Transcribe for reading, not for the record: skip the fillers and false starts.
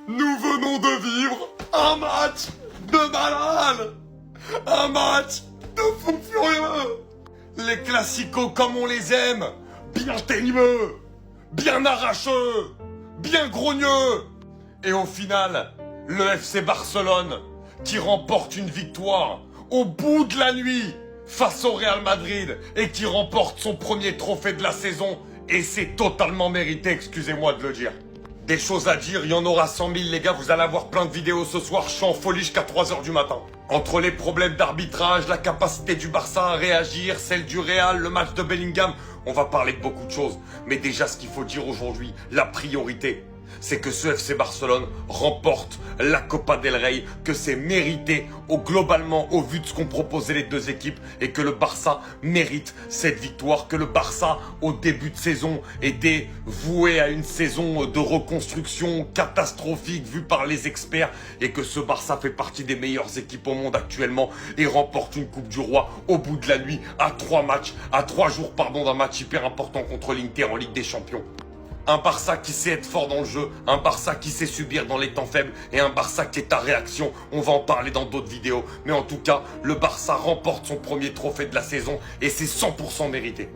Nous venons de vivre un match de malade. Un match de fou furieux. Les classicos comme on les aime. Bien ténibeux, bien arracheux, bien grogneux. Et au final, le FC Barcelone qui remporte une victoire au bout de la nuit face au Real Madrid et qui remporte son premier trophée de la saison. Et c'est totalement mérité, excusez-moi de le dire. Des choses à dire, il y en aura 100 000 les gars, vous allez avoir plein de vidéos ce soir, je suis en folie jusqu'à 3 h du matin. Entre les problèmes d'arbitrage, la capacité du Barça à réagir, celle du Real, le match de Bellingham, on va parler de beaucoup de choses. Mais déjà ce qu'il faut dire aujourd'hui, la priorité, c'est que ce FC Barcelone remporte la Copa del Rey, que c'est mérité globalement au vu de ce qu'ont proposé les deux équipes et que le Barça mérite cette victoire, que le Barça au début de saison était voué à une saison de reconstruction catastrophique vue par les experts et que ce Barça fait partie des meilleures équipes au monde actuellement et remporte une Coupe du Roi au bout de la nuit à 3 jours d'un match hyper important contre l'Inter en Ligue des Champions. Un Barça qui sait être fort dans le jeu, un Barça qui sait subir dans les temps faibles et un Barça qui est à réaction. On va en parler dans d'autres vidéos. Mais en tout cas, le Barça remporte son premier trophée de la saison et c'est 100% mérité.